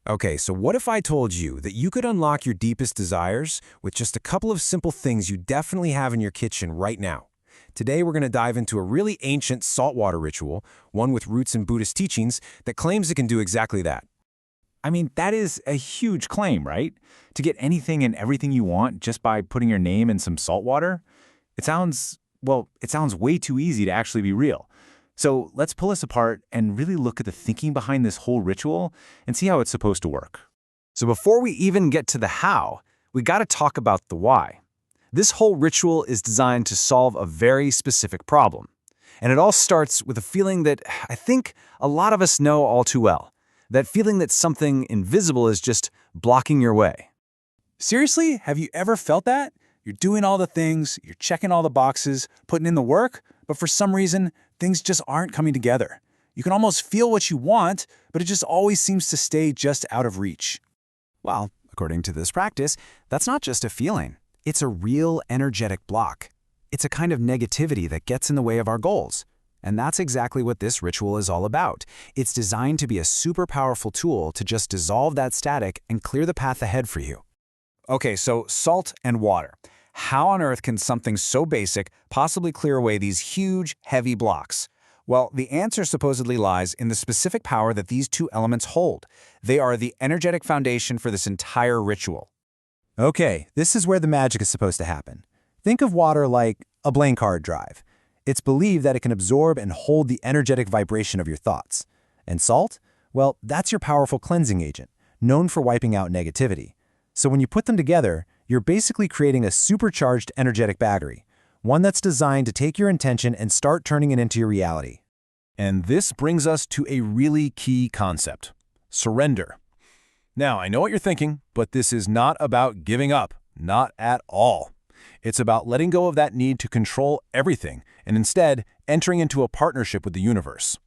Okay, so what if I told you that you could unlock your deepest desires with just a couple of simple things you definitely have in your kitchen right now? Today, we're going to dive into a really ancient saltwater ritual, one with roots in Buddhist teachings, that claims it can do exactly that. I mean, that is a huge claim, right? To get anything and everything you want just by putting your name in some salt water? It sounds way too easy to actually be real. So let's pull this apart and really look at the thinking behind this whole ritual and see how it's supposed to work. So before we even get to the how, we got to talk about the why. This whole ritual is designed to solve a very specific problem. And it all starts with a feeling that I think a lot of us know all too well. That feeling that something invisible is just blocking your way. Seriously, have you ever felt that? You're doing all the things, you're checking all the boxes, putting in the work, but for some reason, things just aren't coming together. You can almost feel what you want, but it just always seems to stay just out of reach. Well, according to this practice, that's not just a feeling. It's a real energetic block. It's a kind of negativity that gets in the way of our goals. And that's exactly what this ritual is all about. It's designed to be a super powerful tool to just dissolve that static and clear the path ahead for you. Okay, so salt and water. How on earth can something so basic possibly clear away these huge, heavy blocks? Well, the answer supposedly lies in the specific power that these two elements hold. They are the energetic foundation for this entire ritual. Okay, this is where the magic is supposed to happen. Think of water like a blank hard drive. It's believed that it can absorb and hold the energetic vibration of your thoughts. And salt? Well, that's your powerful cleansing agent, known for wiping out negativity. So when you put them together, you're basically creating a supercharged energetic battery, one that's designed to take your intention and start turning it into your reality. And this brings us to a really key concept: surrender. Now, I know what you're thinking, but this is not about giving up, not at all. It's about letting go of that need to control everything and instead entering into a partnership with the universe.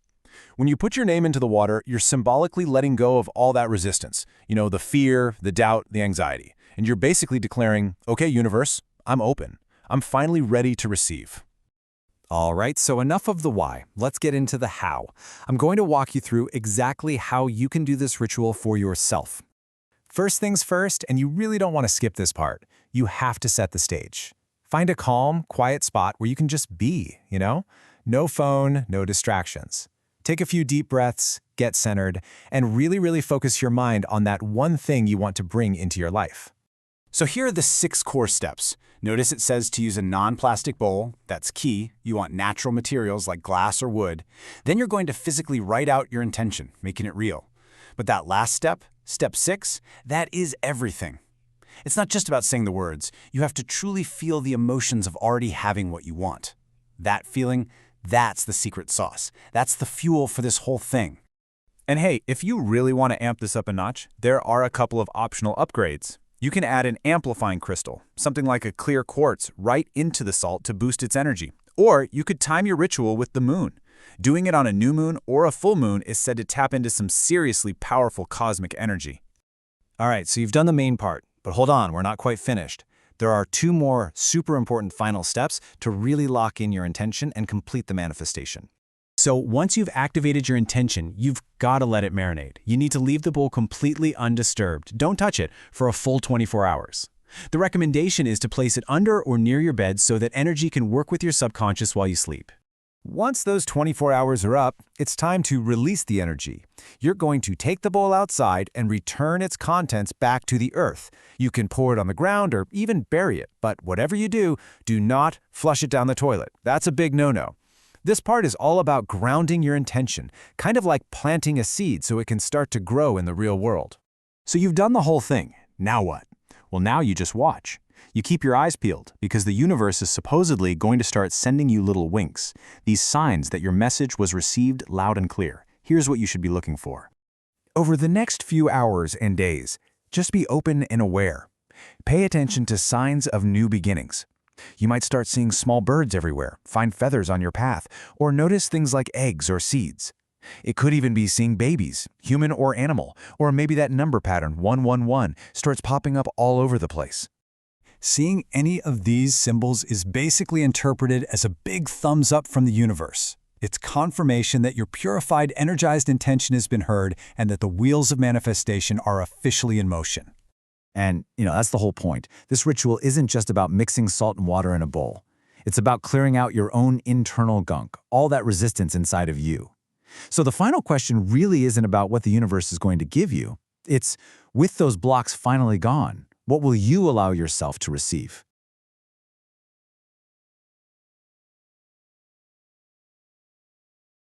When you put your name into the water, you're symbolically letting go of all that resistance, the fear, the doubt, the anxiety. And you're basically declaring, okay, universe, I'm open. I'm finally ready to receive. All right, so enough of the why. Let's get into the how. I'm going to walk you through exactly how you can do this ritual for yourself. First things first, and you really don't want to skip this part, you have to set the stage. Find a calm, quiet spot where you can just be, No phone, no distractions. Take a few deep breaths, get centered, and really focus your mind on that one thing you want to bring into your life. So here are the 6 core steps. Notice it says to use a non-plastic bowl. That's key. You want natural materials like glass or wood. Then you're going to physically write out your intention, making it real. But that last step, step 6, that is everything. It's not just about saying the words. You have to truly feel the emotions of already having what you want. That feeling, that's the secret sauce. That's the fuel for this whole thing. And hey, if you really want to amp this up a notch, there are a couple of optional upgrades. You can add an amplifying crystal, something like a clear quartz, right into the salt to boost its energy. Or you could time your ritual with the moon. Doing it on a new moon or a full moon is said to tap into some seriously powerful cosmic energy. All right, so you've done the main part, but hold on, we're not quite finished. There are 2 more super important final steps to really lock in your intention and complete the manifestation. So once you've activated your intention, you've got to let it marinate. You need to leave the bowl completely undisturbed. Don't touch it for a full 24 hours. The recommendation is to place it under or near your bed so that energy can work with your subconscious while you sleep. Once those 24 hours are up, it's time to release the energy. You're going to take the bowl outside and return its contents back to the earth. You can pour it on the ground or even bury it, but whatever you do, do not flush it down the toilet. That's a big no-no. This part is all about grounding your intention, kind of like planting a seed so it can start to grow in the real world. So you've done the whole thing. Now what? Well, now you just watch. You keep your eyes peeled because the universe is supposedly going to start sending you little winks, these signs that your message was received loud and clear. Here's what you should be looking for. Over the next few hours and days, just be open and aware. Pay attention to signs of new beginnings. You might start seeing small birds everywhere, find feathers on your path, or notice things like eggs or seeds. It could even be seeing babies, human or animal, or maybe that number pattern 111 starts popping up all over the place. Seeing any of these symbols is basically interpreted as a big thumbs up from the universe. It's confirmation that your purified, energized intention has been heard and that the wheels of manifestation are officially in motion. And, that's the whole point. This ritual isn't just about mixing salt and water in a bowl. It's about clearing out your own internal gunk, all that resistance inside of you. So the final question really isn't about what the universe is going to give you. It's, with those blocks finally gone, what will you allow yourself to receive?